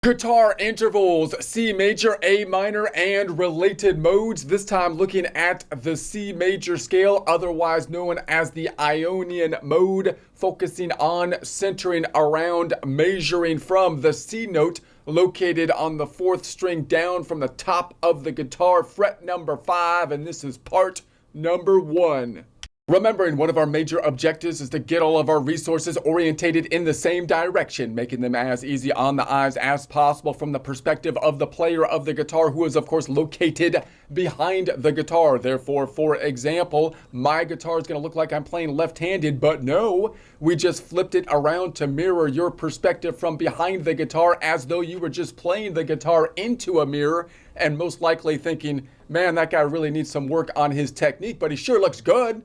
Guitar intervals, C major, A minor, and related modes. This time looking at the C major scale, otherwise known as the Ionian mode, focusing on centering around measuring from the C note located on the fourth string down from the top of the guitar, fret number 5, and this is part number 1. Remembering one of our major objectives is to get all of our resources orientated in the same direction, making them as easy on the eyes as possible from the perspective of the player of the guitar, who is of course located behind the guitar. Therefore, for example, my guitar is going to look like I'm playing left-handed, but no, we just flipped it around to mirror your perspective from behind the guitar, as though you were just playing the guitar into a mirror and most likely thinking, man, that guy really needs some work on his technique, but he sure looks good.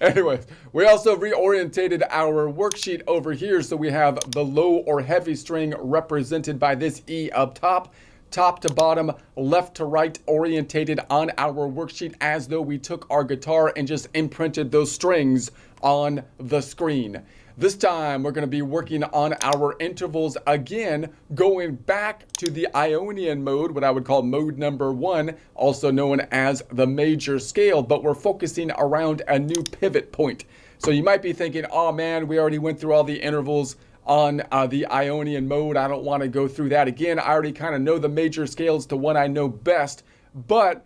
Anyways, we also reorientated our worksheet over here, so we have the low or heavy string represented by this E up top to bottom, left to right, orientated on our worksheet as though we took our guitar and just imprinted those strings on the screen. This time we're going to be working on our intervals again, going back to the Ionian mode, what I would call mode number 1, also known as the major scale, but we're focusing around a new pivot point. So you might be thinking, oh man, we already went through all the intervals on the Ionian mode. I don't want to go through that again. I already kind of know the major scales to one I know best, but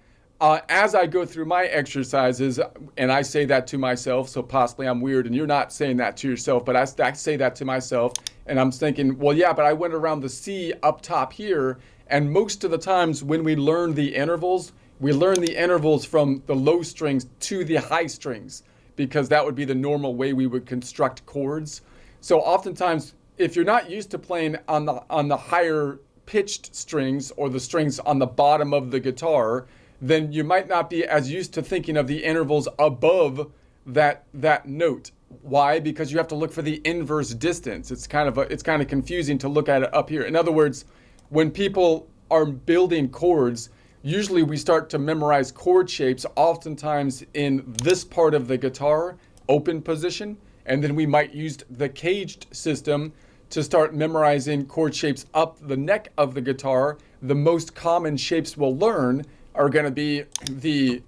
as I go through my exercises, and I say that to myself, so possibly I'm weird and you're not saying that to yourself, but I say that to myself, and I'm thinking, well, yeah, but I went around the C up top here, and most of the times when we learn the intervals, we learn the intervals from the low strings to the high strings, because that would be the normal way we would construct chords. So oftentimes, if you're not used to playing on the higher pitched strings or the strings on the bottom of the guitar, then you might not be as used to thinking of the intervals above that note. Why? Because you have to look for the inverse distance. It's kind of confusing to look at it up here. In other words, when people are building chords, usually we start to memorize chord shapes oftentimes in this part of the guitar, open position, and then we might use the caged system to start memorizing chord shapes up the neck of the guitar. The most common shapes we'll learn are going to be the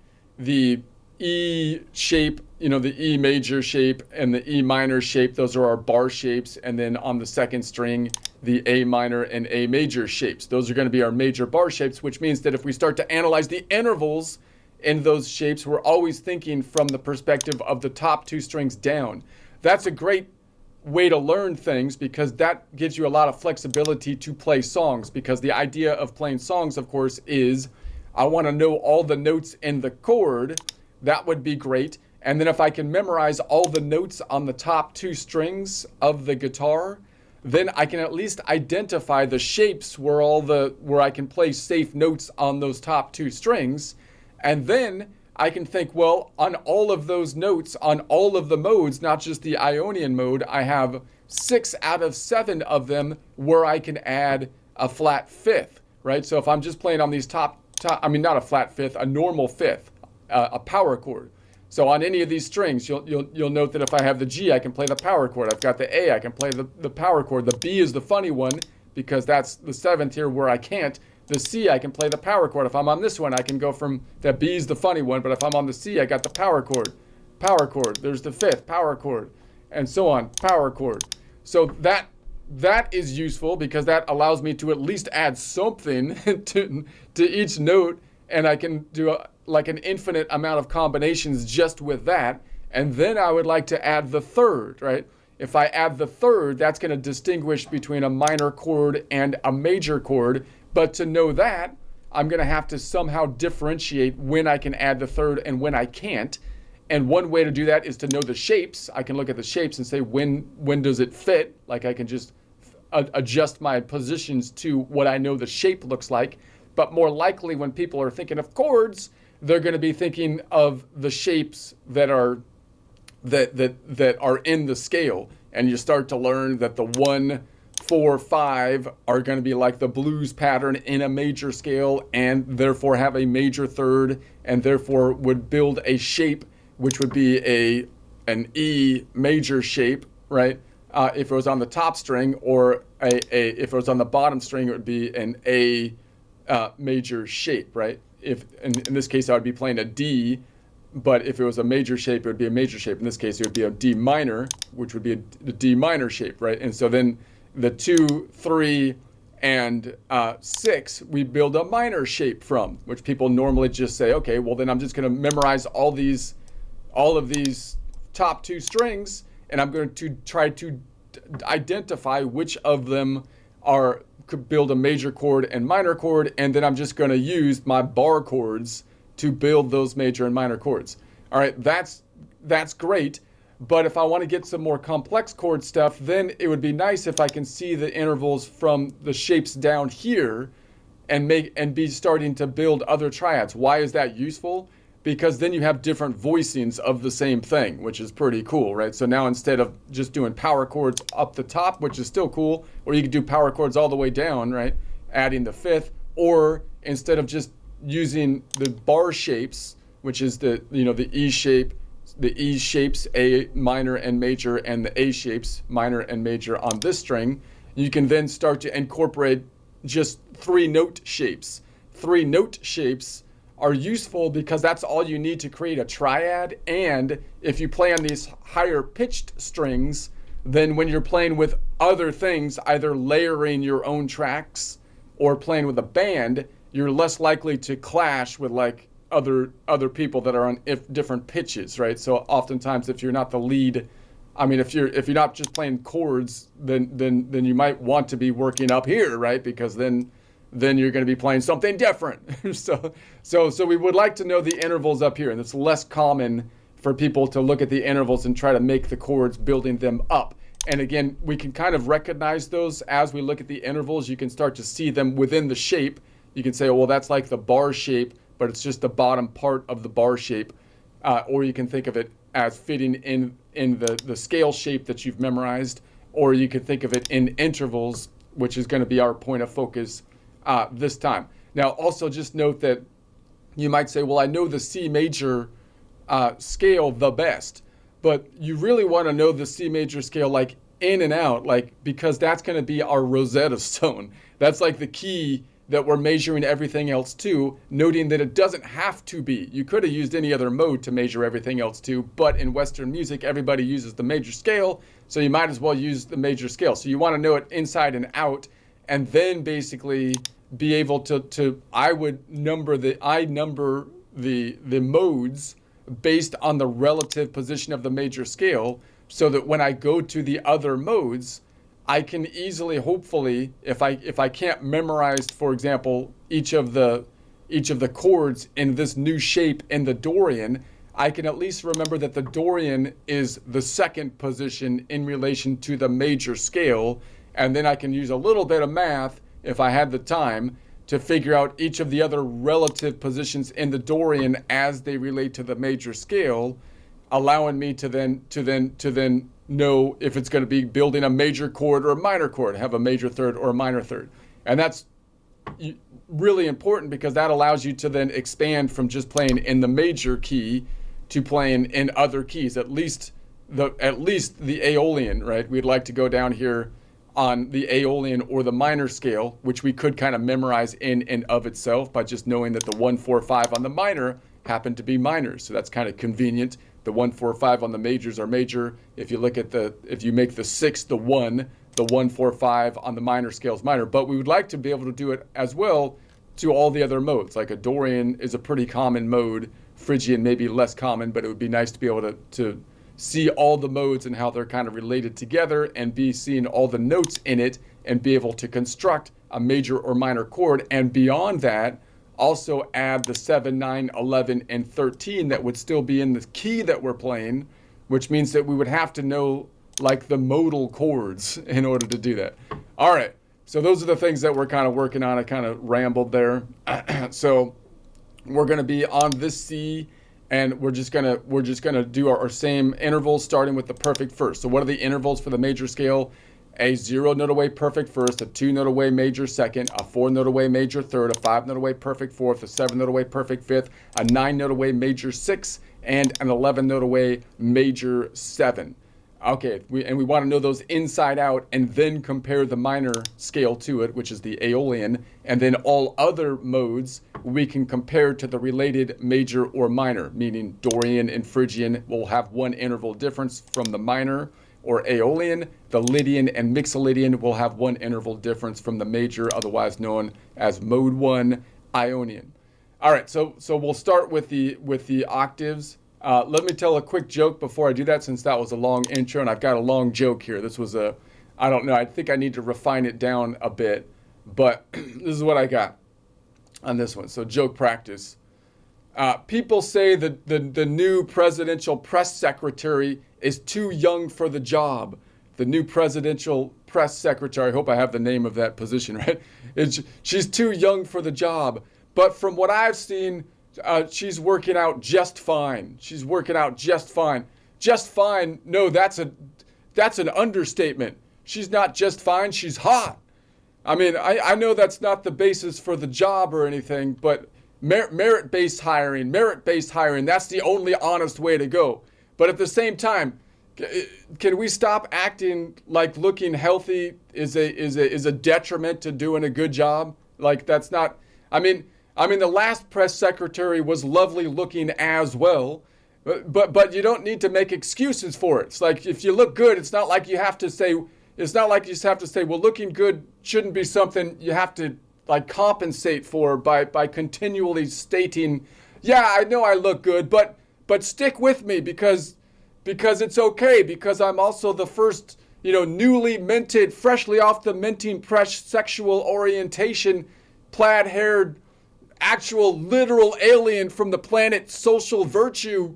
E shape, the E major shape and the E minor shape. Those are our bar shapes. And then on the second string, the A minor and A major shapes. Those are going to be our major bar shapes, which means that if we start to analyze the intervals in those shapes, we're always thinking from the perspective of the top 2 strings down. That's a great way to learn things, because that gives you a lot of flexibility to play songs, because the idea of playing songs, of course, is I want to know all the notes in the chord. That would be great. And then if I can memorize all the notes on the top 2 strings of the guitar, then I can at least identify the shapes where I can play safe notes on those top 2 strings. And then I can think, well, on all of those notes, on all of the modes, not just the Ionian mode, I have 6 out of 7 of them where I can add a flat fifth, right? So if I'm just playing on these not a flat fifth, a normal fifth, a power chord. So on any of these strings, you'll note that if I have the G, I can play the power chord. I've got the A, I can play the power chord. The B is the funny one, because that's the 7th here where I can't. The C, I can play the power chord. If I'm on this one, I can go from, that B is the funny one, but if I'm on the C, I got the power chord. Power chord, there's the 5th, power chord, and so on, power chord. So that is useful, because that allows me to at least add something to each note, and I can do like an infinite amount of combinations just with that. And then I would like to add the 3rd, right? If I add the 3rd, that's going to distinguish between a minor chord and a major chord. But to know that, I'm going to have to somehow differentiate when I can add the 3rd and when I can't. And one way to do that is to know the shapes. I can look at the shapes and say, when does it fit? Like I can just adjust my positions to what I know the shape looks like. But more likely, when people are thinking of chords, they're going to be thinking of the shapes that are in the scale. And you start to learn that the 1, 4, 5 are going to be like the blues pattern in a major scale, and therefore have a major 3rd, and therefore would build a shape which would be an E major shape, right? If it was on the top string, or if it was on the bottom string, it would be an A major shape, right? If in this case I would be playing a D, but if it was a major shape, it would be a major shape. In this case, it would be a D minor, which would be a D minor shape, right? And so then the 2, 3, and 6, we build a minor shape from, which people normally just say, okay, well then I'm just going to memorize all of these top 2 strings, and I'm going to try to identify which of them could build a major chord and minor chord, and then I'm just going to use my bar chords to build those major and minor chords. All right, that's great. But if I want to get some more complex chord stuff, then it would be nice if I can see the intervals from the shapes down here and be starting to build other triads. Why is that useful? Because then you have different voicings of the same thing, which is pretty cool, right? So now instead of just doing power chords up the top, which is still cool, or you could do power chords all the way down, right? Adding the 5th, or instead of just using the bar shapes, which is the E shape, the E shapes, A minor and major, and the A shapes, minor and major on this string, you can then start to incorporate just 3 note shapes. 3 note shapes are useful because that's all you need to create a triad. And if you play on these higher pitched strings, then when you're playing with other things, either layering your own tracks or playing with a band, you're less likely to clash with like other people that are on different pitches, right? So oftentimes if you're not the lead, I mean, if you're not just playing chords, then you might want to be working up here, right? Because then you're going to be playing something different. so we would like to know the intervals up here, and it's less common for people to look at the intervals and try to make the chords, building them up. And again, we can kind of recognize those as we look at the intervals. You can start to see them within the shape. You can say, oh, well, that's like the bar shape, but it's just the bottom part of the bar shape. Or you can think of it as fitting in the scale shape that you've memorized, or you could think of it in intervals, which is going to be our point of focus this time. Now, also just note that you might say, well, I know the C major scale the best, but you really want to know the C major scale like in and out, like, because that's going to be our Rosetta Stone. That's like the key that we're measuring everything else to, noting that it doesn't have to be. You could have used any other mode to measure everything else to, but in Western music, everybody uses the major scale, so you might as well use the major scale. So you want to know it inside and out, and then basically be able to I number the modes based on the relative position of the major scale, so that when I go to the other modes, I can easily, hopefully, if I can't memorize, for example, each of the chords in this new shape in the Dorian, I can at least remember that the Dorian is the second position in relation to the major scale, and then I can use a little bit of math, if I had the time, to figure out each of the other relative positions in the Dorian as they relate to the major scale, allowing me to then know if it's going to be building a major chord or a minor chord, have a major third or a minor third. And that's really important because that allows you to then expand from just playing in the major key to playing in other keys, at least the Aeolian, right? We'd like to go down here on the Aeolian or the minor scale, which we could kind of memorize in and of itself by just knowing that the 1, 4, 5 on the minor happen to be minors. So that's kind of convenient. The 1, 4, 5 on the majors are major. If you look at if you make the 6 the 1, the 1, 4, 5 on the minor scale is minor. But we would like to be able to do it as well to all the other modes. Like a Dorian is a pretty common mode. Phrygian may be less common, but it would be nice to be able to see all the modes and how they're kind of related together, and be seeing all the notes in it and be able to construct a major or minor chord. And beyond that, also add the 7, 9, 11, and 13 that would still be in the key that we're playing, which means that we would have to know like the modal chords in order to do that. All right, so those are the things that we're kind of working on. I kind of rambled there. So we're going to be on this C, and we're just gonna do our same intervals, starting with the perfect first. So what are the intervals for the major scale? A 0 note away perfect first, a 2 note away major second, a 4 note away major third, a 5 note away perfect fourth, a 7 note away perfect fifth, a 9 note away major sixth, and an 11 note away major seven. Okay, we want to know those inside out and then compare the minor scale to it, which is the Aeolian, and then all other modes we can compare to the related major or minor, meaning Dorian and Phrygian will have one interval difference from the minor or Aeolian. The Lydian and Mixolydian will have one interval difference from the major, otherwise known as mode 1 Ionian. All right, so we'll start with the octaves. Let me tell a quick joke before I do that, since that was a long intro and I've got a long joke here. This was I don't know, I think I need to refine it down a bit, but this is what I got on this one. So joke practice. People say that the new presidential press secretary is too young for the job. The new presidential press secretary, I hope I have the name of that position right. She's too young for the job. But from what I've seen, she's working out just fine. She's working out just fine. Just fine, no, that's an understatement. She's not just fine, she's hot. I mean, I know that's not the basis for the job or anything, but merit-based hiring, that's the only honest way to go. But at the same time, can we stop acting like looking healthy is a detriment to doing a good job? Like, that's not, I mean, the last press secretary was lovely looking as well, but you don't need to make excuses for it. It's like, if you look good, it's not like you have to say, well, looking good shouldn't be something you have to like compensate for by continually stating, yeah, I know I look good, but stick with me because it's okay, because I'm also the first, newly minted, freshly off the minting press sexual orientation, plaid-haired, actual literal alien from the planet Social Virtue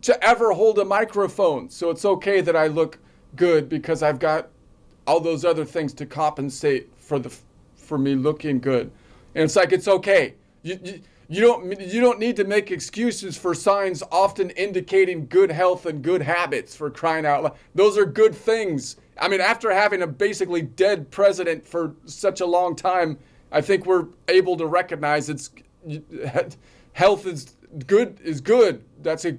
to ever hold a microphone. So it's okay that I look good because I've got all those other things to compensate for me looking good. And it's like, it's okay. You don't need to make excuses for signs often indicating good health and good habits, for crying out loud. Those are good things. I mean, after having a basically dead president for such a long time, I think we're able to recognize health is good. That's a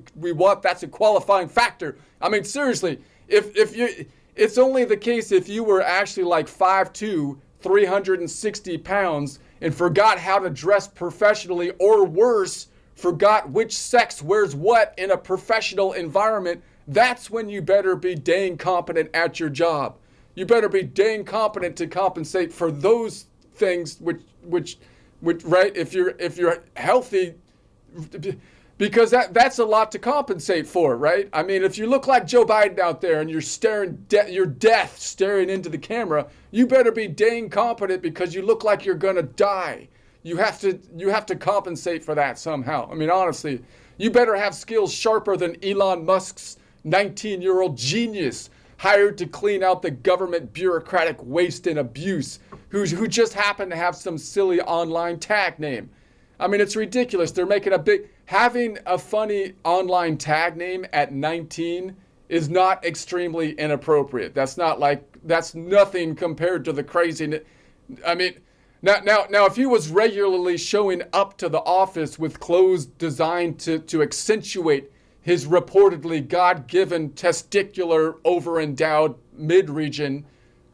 qualifying factor. I mean, seriously, it's only the case if you were actually like 5'2", 360 pounds and forgot how to dress professionally, or worse, forgot which sex wears what in a professional environment. That's when you better be dang competent at your job. You better be dang competent to compensate for those things which right, if you're healthy, because that's a lot to compensate for, right? I mean, if you look like Joe Biden out there and you're you're death staring into the camera, you better be dang competent because you look like you're gonna die. You have to compensate for that somehow. I mean, honestly, you better have skills sharper than Elon Musk's 19-year-old genius hired to clean out the government bureaucratic waste and abuse, who just happened to have some silly online tag name. I mean, it's ridiculous. They're making having a funny online tag name at 19 is not extremely inappropriate. That's nothing compared to the craziness. I mean, now if he was regularly showing up to the office with clothes designed to accentuate his reportedly God-given testicular over-endowed mid-region,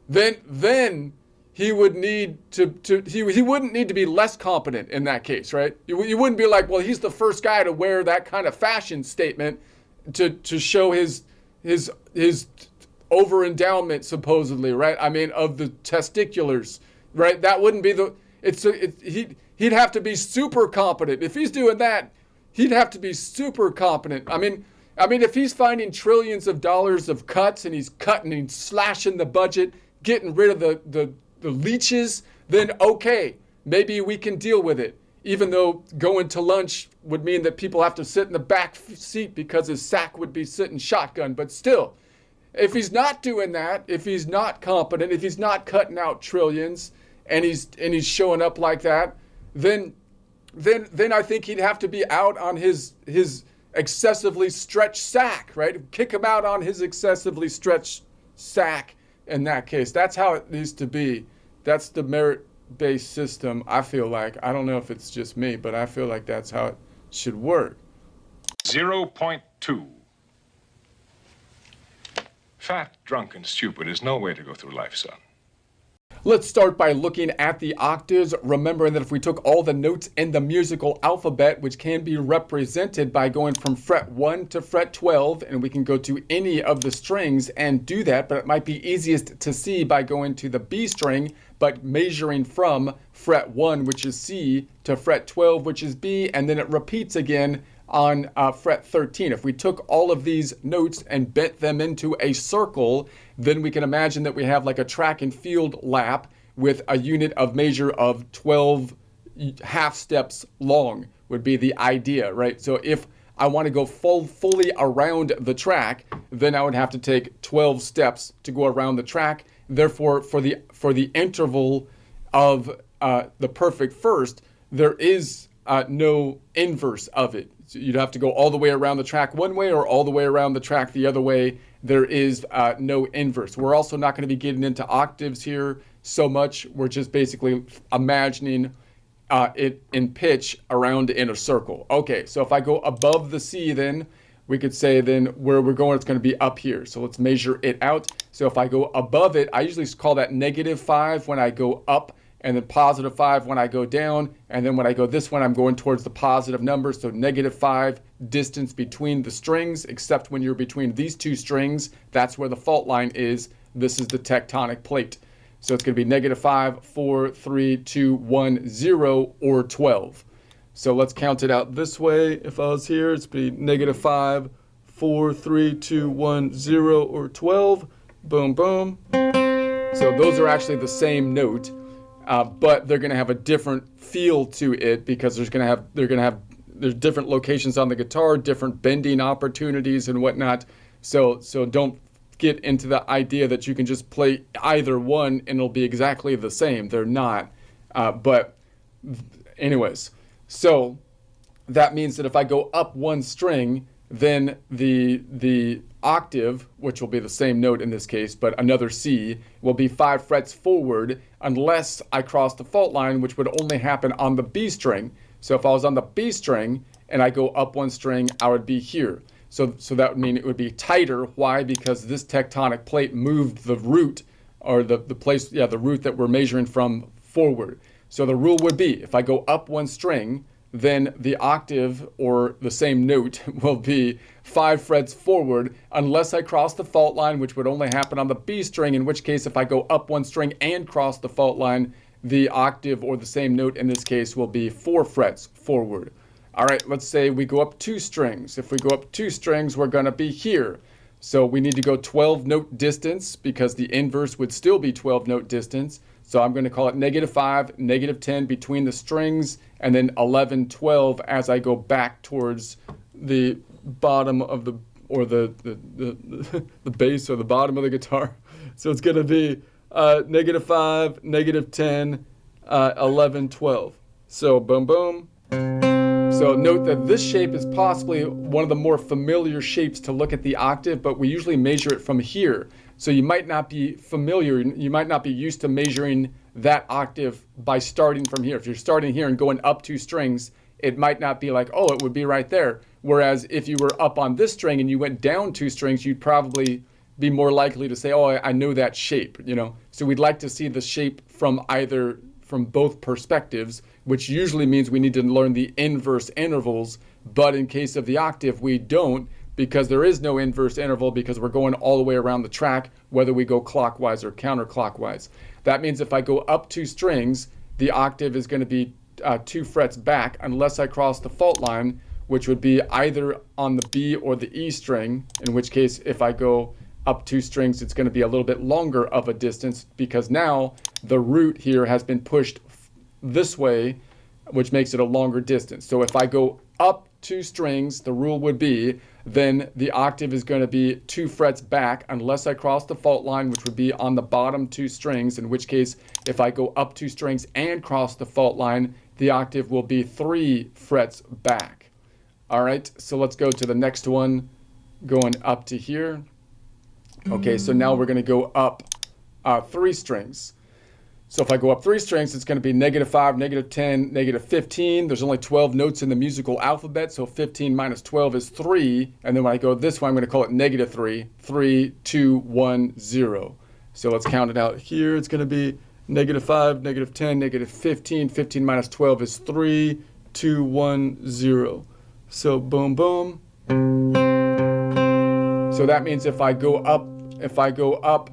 then he would need he wouldn't need to be less competent in that case, right? You wouldn't be like, well, he's the first guy to wear that kind of fashion statement to show his over-endowment, supposedly, right? I mean, of the testiculars, right? That wouldn't be he'd have to be super competent. If he's doing that, he'd have to be super competent. I mean, if he's finding trillions of dollars of cuts and he's cutting and slashing the budget, getting rid of the leeches, then okay, maybe we can deal with it. Even though going to lunch would mean that people have to sit in the back seat because his sack would be sitting shotgun. But still, if he's not doing that, if he's not competent, if he's not cutting out trillions and he's showing up like that, then I think he'd have to be out on his excessively stretched sack, right? Kick him out on his excessively stretched sack in that case. That's how it needs to be. That's the merit-based system, I feel like. I don't know if it's just me, but I feel like that's how it should work. 0.2. Fat, drunk, and stupid is no way to go through life, son. Let's start by looking at the octaves, remembering that if we took all the notes in the musical alphabet, which can be represented by going from fret 1 to fret 12, and we can go to any of the strings and do that, but it might be easiest to see by going to the B string, but measuring from fret 1, which is C, to fret 12, which is B, and then it repeats again on fret 13. If we took all of these notes and bent them into a circle, then we can imagine that we have like a track and field lap with a unit of measure of 12 half steps long would be the idea, right? So if I want to go fully around the track, then I would have to take 12 steps to go around the track. Therefore, for the interval of the perfect first, there is no inverse of it. So you'd have to go all the way around the track one way or all the way around the track the other way. There is no inverse. We're also not going to be getting into octaves here so much. We're just basically imagining it in pitch around in a circle. Okay, so if I go above the C, then we could say then where we're going, it's going to be up here. So let's measure it out. So if I go above it, I usually call that -5 when I go up, and then +5 when I go down, and then when I go this one, I'm going towards the positive number, so -5 distance between the strings, except when you're between these two strings, that's where the fault line is. This is the tectonic plate. So it's going to be -5, 4, 3, 2, 1, 0, or 12. So let's count it out this way. If I was here, it's be -5, 4, 3, 2, 1, 0, or 12. Boom, boom. So those are actually the same note. But they're going to have a different feel to it because there's different locations on the guitar, different bending opportunities and whatnot. So don't get into the idea that you can just play either one and it'll be exactly the same. They're not. But anyways, so that means that if I go up one string, then the octave, which will be the same note in this case, but another C, will be 5 frets forward unless I cross the fault line, which would only happen on the B string. So if I was on the B string and I go up one string, I would be here. So that would mean it would be tighter. Why? Because this tectonic plate moved the root, or the root that we're measuring from forward. So the rule would be, if I go up one string, then the octave or the same note will be 5 frets forward unless I cross the fault line, which would only happen on the B string, in which case if I go up one string and cross the fault line, the octave or the same note in this case will be 4 frets forward. All right, let's say we go up 2 strings. If we go up 2 strings, we're going to be here. So we need to go 12 note distance because the inverse would still be 12 note distance. So I'm going to call it -5, -10 between the strings, and then 11, 12 as I go back towards the bottom of the bass or the bottom of the guitar. So it's going to be -5, -10, 11, 12. So boom, boom. So note that this shape is possibly one of the more familiar shapes to look at the octave, but we usually measure it from here. So you might not be familiar, you might not be used to measuring that octave by starting from here. If you're starting here and going up 2 strings, it might not be like, oh, it would be right there. Whereas if you were up on this string and you went down 2 strings, you'd probably be more likely to say, oh, I know that shape, you know. So we'd like to see the shape from both perspectives, which usually means we need to learn the inverse intervals. But in case of the octave, we don't, because there is no inverse interval because we're going all the way around the track, whether we go clockwise or counterclockwise. That means if I go up 2 strings, the octave is going to be 2 frets back unless I cross the fault line, which would be either on the B or the E string, in which case if I go up 2 strings, it's going to be a little bit longer of a distance because now the root here has been pushed this way, which makes it a longer distance. So if I go up 2 strings, the rule would be then the octave is going to be 2 frets back unless I cross the fault line, which would be on the bottom 2 strings, in which case if I go up 2 strings and cross the fault line, the octave will be 3 frets back. All right, so let's go to the next one, going up to here. Okay, so now we're going to go up 3 strings. So if I go up 3 strings, it's going to be -5, -10, -15. There's only 12 notes in the musical alphabet, so 15 minus 12 is 3. And then when I go this way, I'm going to call it -3. 3, 2, 1, 0. So let's count it out here. It's going to be -5, -10, -15. 15 minus 12 is 3, 2, 1, 0. So boom, boom. So that means if I go up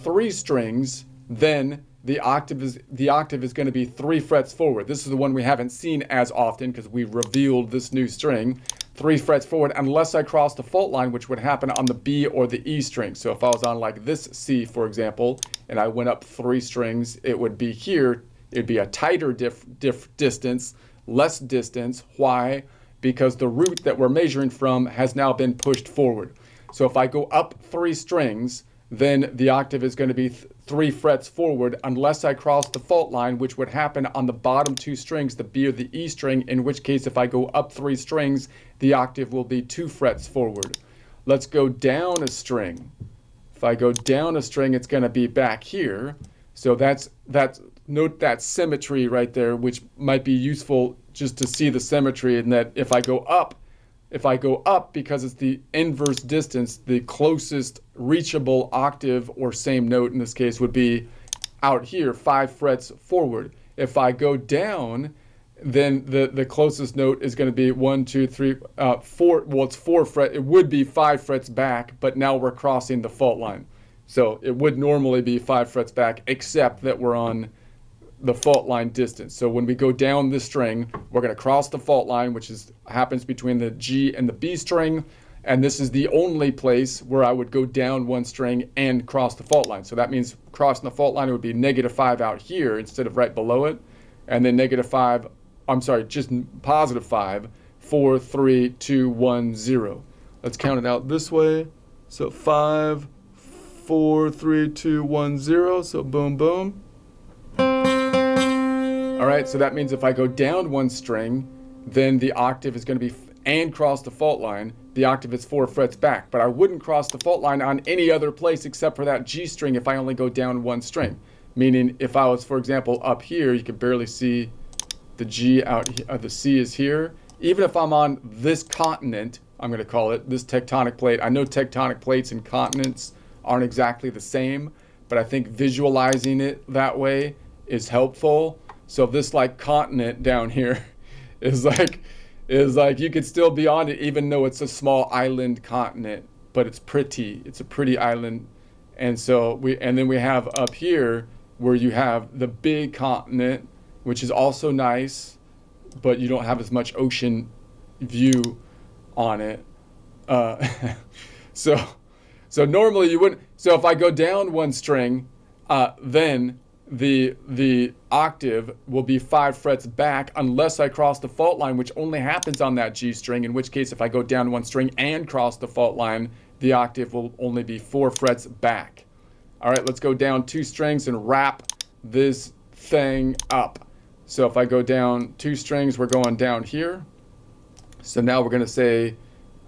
3 strings, then the octave is going to be 3 frets forward. This is the one we haven't seen as often because we revealed this new string. 3 frets forward unless I cross the fault line, which would happen on the B or the E string. So if I was on like this C, for example, and I went up 3 strings, it would be here. It'd be a tighter distance, less distance. Why? Because the root that we're measuring from has now been pushed forward. So if I go up 3 strings, then the octave is going to be 3 frets forward unless I cross the fault line, which would happen on the bottom 2 strings, the B or the E string, in which case if I go up 3 strings, the octave will be 2 frets forward. Let's go down a string. If I go down a string, it's going to be back here. So note that symmetry right there, which might be useful just to see the symmetry, and that if I go up, because it's the inverse distance, the closest reachable octave or same note in this case would be out here, 5 frets forward. If I go down, then the closest note is going to be 1, 2, 3, 4. Well, it's 4 frets. It would be 5 frets back, but now we're crossing the fault line. So it would normally be 5 frets back, except that we're on the fault line distance. So when we go down this string, we're going to cross the fault line, which happens between the G and the B string. And this is the only place where I would go down 1 string and cross the fault line. So that means crossing the fault line would be -5 out here instead of right below it. And then -5, I'm sorry, just +5, 4, 3, 2, 1, 0. Let's count it out this way. So 5, 4, 3, 2, 1, 0. So boom, boom. All right, so that means if I go down 1 string, then the octave is going to be, and cross the fault line, the octave is 4 frets back. But I wouldn't cross the fault line on any other place except for that G string if I only go down 1 string. Meaning if I was, for example, up here, you could barely see the G out here, the C is here. Even if I'm on this continent, I'm going to call it, this tectonic plate. I know tectonic plates and continents aren't exactly the same, but I think visualizing it that way is helpful. So this like continent down here is like you could still be on it even though it's a small island continent, but it's a pretty island. And so then we have up here where you have the big continent, which is also nice, but you don't have as much ocean view on it. So normally you wouldn't. So if I go down 1 string, then the octave will be 5 frets back unless I cross the fault line, which only happens on that G string, in which case if I go down 1 string and cross the fault line, the octave will only be 4 frets back. All right, let's go down 2 strings and wrap this thing up. So if I go down 2 strings, we're going down here. So now we're going to say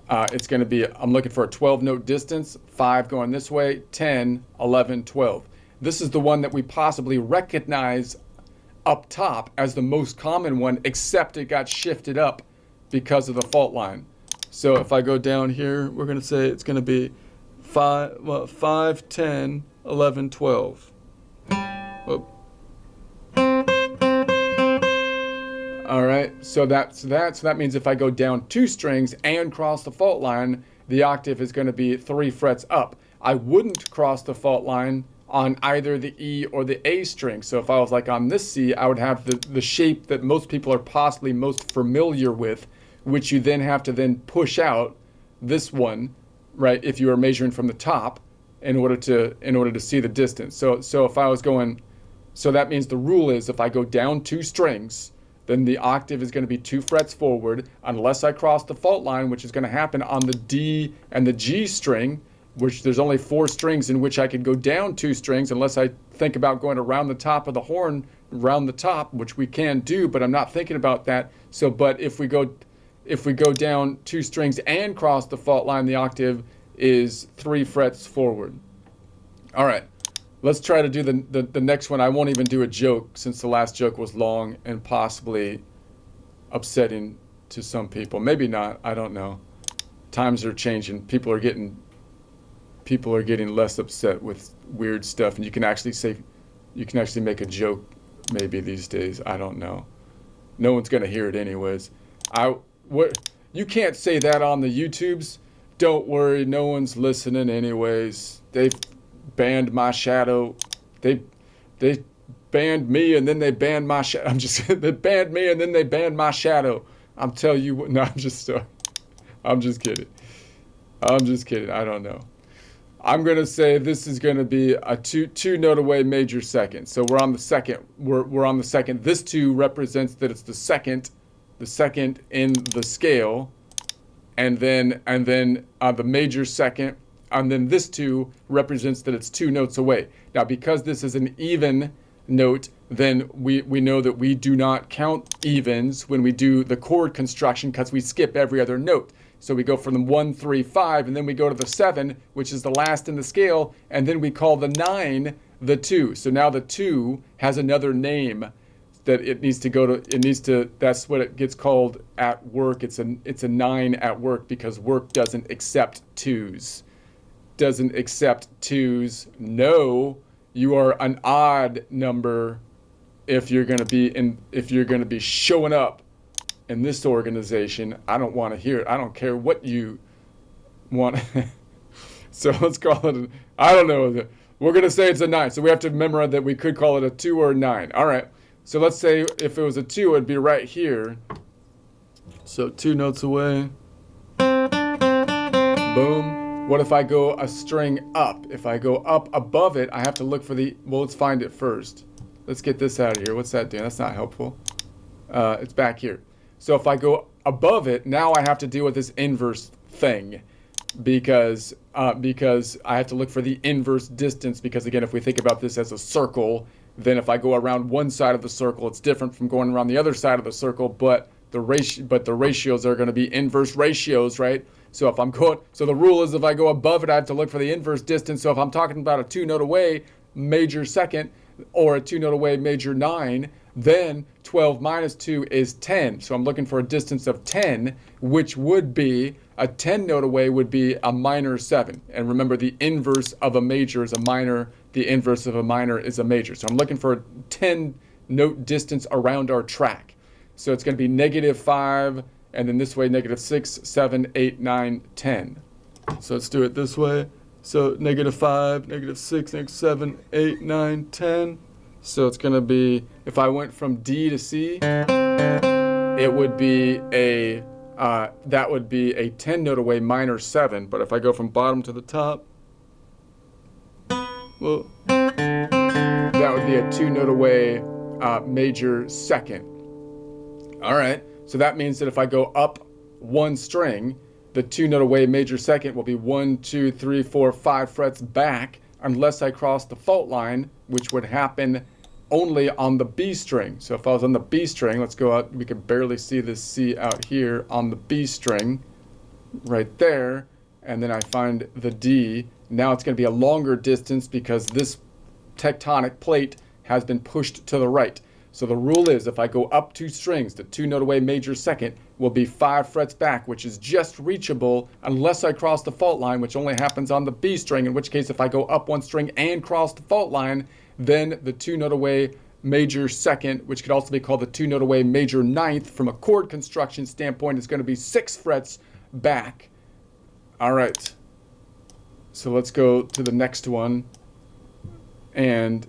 it's going to be, I'm looking for a 12-note distance, 5 going this way, 10, 11, 12. This is the one that we possibly recognize up top as the most common one, except it got shifted up because of the fault line. So if I go down here, we're going to say it's going to be 5, 10, 11, 12. Whoop. All right, so that means if I go down 2 strings and cross the fault line, the octave is going to be 3 frets up. I wouldn't cross the fault line on either the E or the A string. So if I was like on this C, I would have the shape that most people are possibly most familiar with, which you then have to then push out this one, right? If you are measuring from the top in order to see the distance. So if I was going, so that means the rule is if I go down 2 strings, then the octave is going to be 2 frets forward unless I cross the fault line, which is going to happen on the D and the G string, which there's only 4 strings in which I could go down 2 strings unless I think about going around the top of the horn, around the top, which we can do, but I'm not thinking about that. So, but if we go down 2 strings and cross the fault line, the octave is 3 frets forward. All right, Let's try to do the next one. I won't even do a joke since the last joke was long and possibly upsetting to some people. Maybe not. I don't know. Times are changing. People are getting less upset with weird stuff, and you can actually make a joke maybe these days. I don't know. No one's gonna hear it anyways. You can't say that on the YouTubes. Don't worry, no one's listening anyways. They've banned my shadow. They banned me and then they banned my shadow. They banned me and then they banned my shadow. I'm telling you what. No, I'm just kidding. I'm just kidding. I don't know. I'm gonna say this is gonna be a two note away major second. So we're on the second. We're on the second. This two represents that it's the second in the scale, and then the major second, and then this two represents that it's 2 notes away. Now, because this is an even note, then we know that we do not count evens when we do the chord construction because we skip every other note. So we go from the 1, 3, 5, and then we go to the 7, which is the last in the scale, and then we call the 9 the 2. So now the 2 has another name that it needs to go to. That's what it gets called at work. It's a 9 at work because work doesn't accept 2s. Doesn't accept 2s. No, you are an odd number if you're going to be showing up in this organization. I don't want to hear it. I don't care what you want. So let's call it I don't know. We're going to say it's a 9. So we have to remember that we could call it a 2 or a 9. All right. So let's say if it was a 2, it'd be right here. So 2 notes away. Boom. What if I go a string up? If I go up above it, I have to look for well, let's find it first. Let's get this out of here. What's that doing? That's not helpful. It's back here. So if I go above it, now I have to deal with this inverse thing because I have to look for the inverse distance, because again, if we think about this as a circle, then if I go around one side of the circle, it's different from going around the other side of the circle, but the ratios are going to be inverse ratios, right? So the rule is if I go above it, I have to look for the inverse distance. So if I'm talking about a 2 note away major second or a 2 note away major 9, then 12 minus 2 is 10. So I'm looking for a distance of 10, which would be a 10 note away would be a minor 7. And remember, the inverse of a major is a minor. The inverse of a minor is a major. So I'm looking for a 10 note distance around our track. So it's going to be -5, and then this way -6, 7, 8, 9, 10. So let's do it this way. So -5, -6, -7, 8, 9, 10. So it's going to be, if I went from D to C, it would be that would be a 10 note away minor 7. But if I go from bottom to the top, well, that would be a 2 note away major second. All right. So that means that if I go up one string, the 2 note away major second will be 1, 2, 3, 4, 5 frets back, unless I cross the fault line, which would happen only on the B string. So if I was on the B string, let's go out, we can barely see this C out here on the B string, right there, and then I find the D. Now it's going to be a longer distance because this tectonic plate has been pushed to the right. So the rule is if I go up 2 strings, the 2 note away major second will be 5 frets back, which is just reachable unless I cross the fault line, which only happens on the B string, in which case if I go up 1 string and cross the fault line, then the 2 note away major second, which could also be called the 2 note away major ninth from a chord construction standpoint, is going to be 6 frets back. All right. So let's go to the next one. And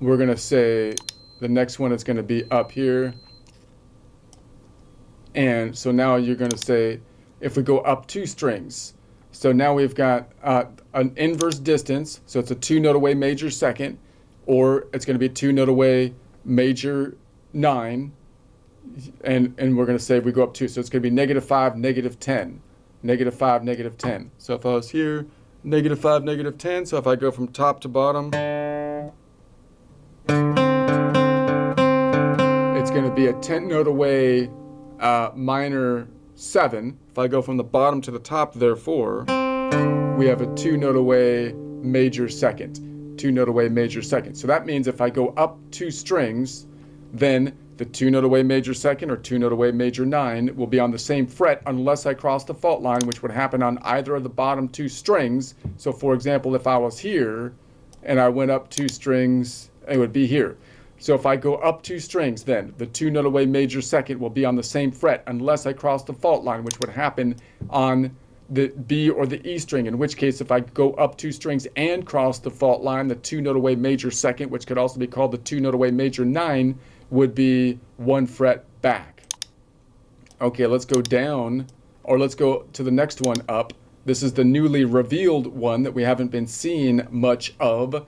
we're going to say the next one is going to be up here. And so now you're going to say, if we go up 2 strings, so now we've got an inverse distance, so it's a 2 note away major second, or it's going to be a 2 note away major 9, and we're going to say we go up 2, so it's going to be -5, -10, -5, -10. So if I was here, -5, -10, so if I go from top to bottom, it's going to be a 10 note away minor 7. If I go from the bottom to the top, therefore, we have a 2 note away major second. 2 note away major second. So that means if I go up 2 strings, then the 2 note away major second or 2 note away major 9 will be on the same fret unless I cross the fault line, which would happen on either of the bottom 2 strings. So for example, if I was here and I went up 2 strings, it would be here. So if I go up 2 strings, then the 2 note away major second will be on the same fret unless I cross the fault line, which would happen on the B or the E string, in which case if I go up 2 strings and cross the fault line, the 2 note away major second, which could also be called the 2 note away major 9, would be 1 fret back. Okay, let's go down, or let's go to the next one up. This is the newly revealed one that we haven't been seeing much of,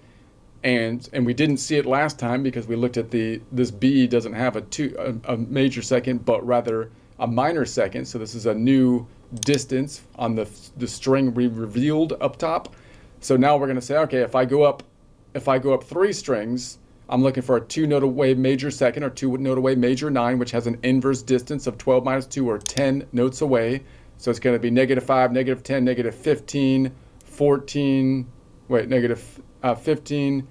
and we didn't see it last time because we looked at this B doesn't have a major second, but rather a minor second. So this is a new distance on the string we revealed up top. So now we're going to say, okay, if I go up 3 strings, I'm looking for a 2 note away major second or 2 note away major 9, which has an inverse distance of 12 minus 2 or 10 notes away. So it's going to be -5, -10, -15, 14, -15,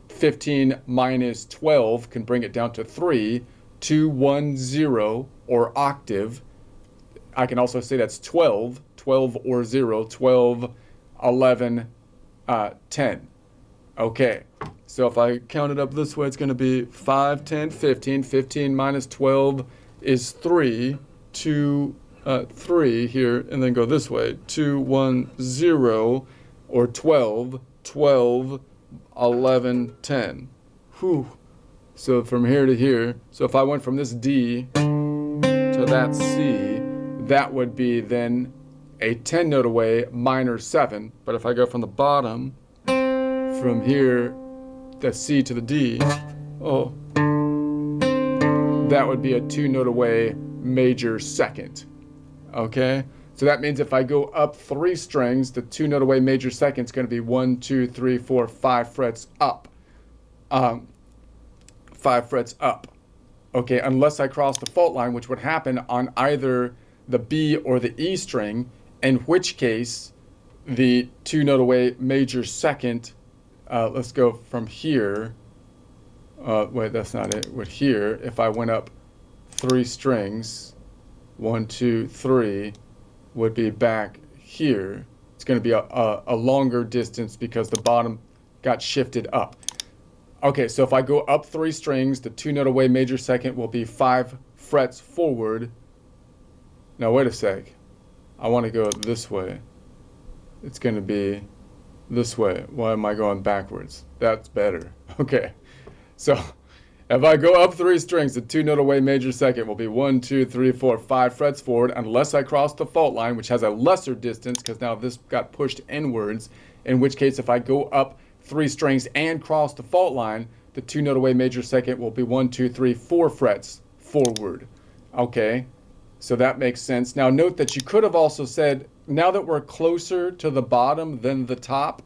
15 minus 12 can bring it down to 3, 2, 1, 0, or octave. I can also say that's 12 or 0, 12, 11, 10. Okay, so if I count it up this way, it's going to be 5, 10, 15. 15 minus 12 is 3, 2, 3 here, and then go this way. 2, 1, 0, or 12, 12, 11, 10. Whew. So from here to here, so if I went from this D to that C, that would be then a 10 note away minor 7. But if I go from the bottom, from here, the C to the D, oh, that would be a 2 note away major second. Okay? So that means if I go up 3 strings, the 2 note away major second is going to be 1, 2, 3, 4, 5 frets up. 5 frets up. Okay, unless I cross the fault line, which would happen on either the B or the E string, in which case the 2 note away major second, let's go from here. Wait, that's not it. With here, if I went up 3 strings, 1, 2, 3, would be back here. It's going to be a longer distance because the bottom got shifted up. Okay, so if I go up 3 strings, the 2 note away major second will be 5 frets forward. Now wait a sec. I want to go this way. It's going to be this way. Why am I going backwards? That's better. Okay, so if I go up 3 strings, the 2 note away major second will be 1, 2, 3, 4, 5 frets forward, unless I cross the fault line, which has a lesser distance because now this got pushed inwards, in which case if I go up 3 strings and cross the fault line, the 2 note away major second will be 1, 2, 3, 4 frets forward. Okay, so that makes sense. Now note that you could have also said, now that we're closer to the bottom than the top,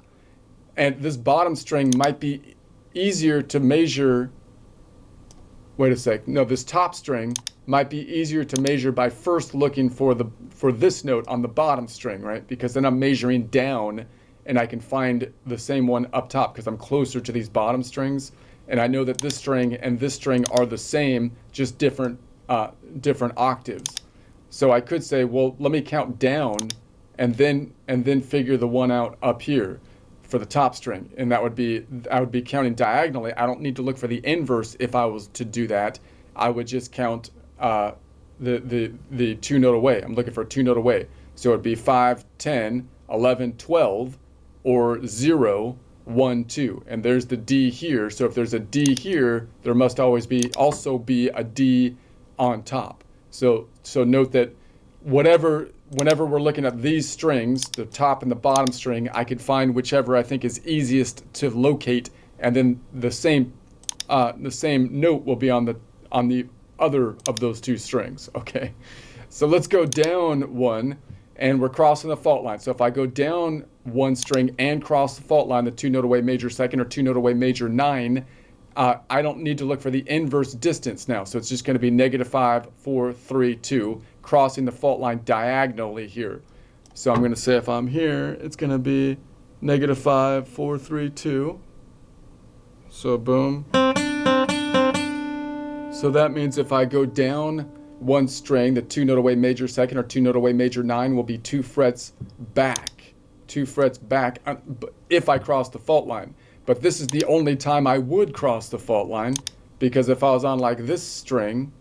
and this bottom string might be easier to measure. Wait a sec. No, this top string might be easier to measure by first looking for this note on the bottom string, right? Because then I'm measuring down and I can find the same one up top because I'm closer to these bottom strings. And I know that this string and this string are the same, just different octaves. So I could say, well, let me count down and then figure the one out up here for the top string, and I would be counting diagonally. I don't need to look for the inverse if I was to do that. I would just count the 2 note away. I'm looking for a 2 note away. So it would be 5, 10, 11, 12, or 0, 1, 2. And there's the D here. So if there's a D here, there must always also be a D on top. So note that whenever we're looking at these strings, the top and the bottom string, I could find whichever I think is easiest to locate, and then the same note will be on the other of those 2 strings. Okay, so let's go down 1, and we're crossing the fault line. So if I go down 1 string and cross the fault line, the 2 note away major second or 2 note away major 9, I don't need to look for the inverse distance now. So it's just going to be -5, 4, 3, 2, crossing the fault line diagonally here. So I'm going to say if I'm here, it's going to be -5, 4, 3, 2. So boom. So that means if I go down one string, the 2 note away major second or 2 note away major 9 will be 2 frets back. 2 frets back if I cross the fault line. But this is the only time I would cross the fault line, because if I was on like this string,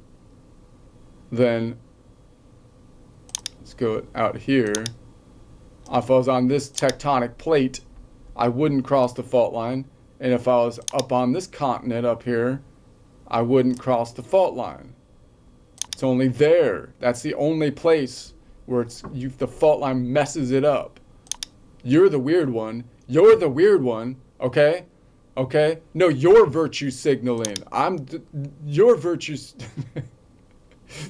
then let's go out here. If I was on this tectonic plate, I wouldn't cross the fault line. And if I was up on this continent up here, I wouldn't cross the fault line. It's only there. That's the only place where the fault line messes it up. You're the weird one. You're the weird one. Okay? Okay? No, you're virtue signaling. You're virtue.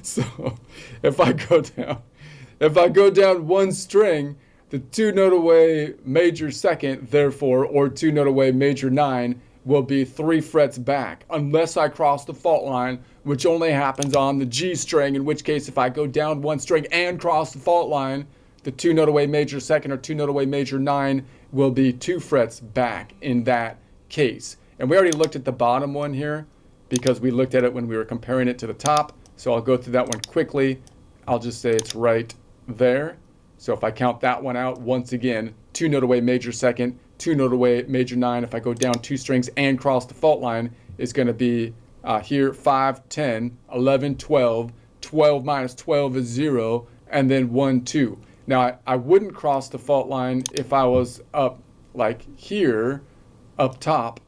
So if I go down one string, the 2 note away major second, therefore, or 2 note away major 9 will be 3 frets back, unless I cross the fault line, which only happens on the G string, in which case if I go down one string and cross the fault line, the 2 note away major second or 2 note away major 9 will be 2 frets back in that case. And we already looked at the bottom one here because we looked at it when we were comparing it to the top. So I'll go through that one quickly. I'll just say it's right there. So if I count that one out, once again, 2 note away major second, 2 note away major 9. If I go down 2 strings and cross the fault line, it's going to be here 5, 10, 11, 12. 12 minus 12 is 0, and then 1, 2. Now, I wouldn't cross the fault line if I was up like here, up top.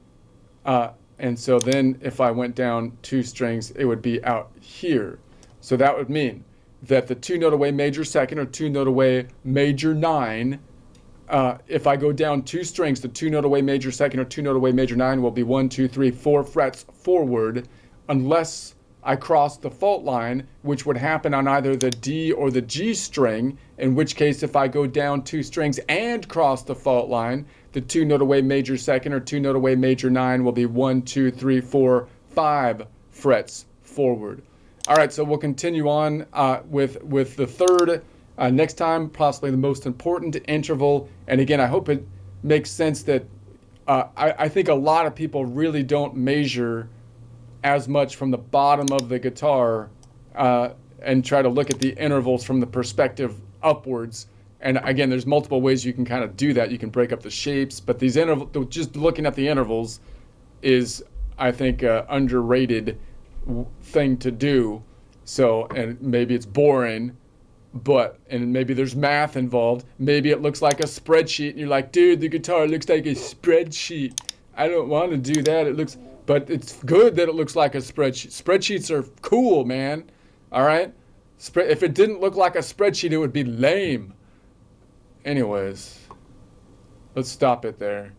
And so then if I went down 2 strings, it would be out here. So that would mean that the 2 note away major second or 2 note away major 9, if I go down 2 strings, the 2 note away major second or 2 note away major 9 will be 1, 2, 3, 4 frets forward, unless I cross the fault line, which would happen on either the D or the G string, in which case if I go down 2 strings and cross the fault line, the 2 note away major second or 2 note away major 9 will be 1, 2, 3, 4, 5 frets forward. All right, so we'll continue on with the third next time, possibly the most important interval. And again, I hope it makes sense that I think a lot of people really don't measure as much from the bottom of the guitar and try to look at the intervals from the perspective upwards. And again, there's multiple ways you can kind of do that. You can break up the shapes, but these intervals, just looking at the intervals is, I think, an underrated thing to do. So, and maybe it's boring, and maybe there's math involved. Maybe it looks like a spreadsheet and you're like, dude, the guitar looks like a spreadsheet. I don't want to do that. But it's good that it looks like a spreadsheet. Spreadsheets are cool, man. All right? If it didn't look like a spreadsheet, it would be lame. Anyways, let's stop it there.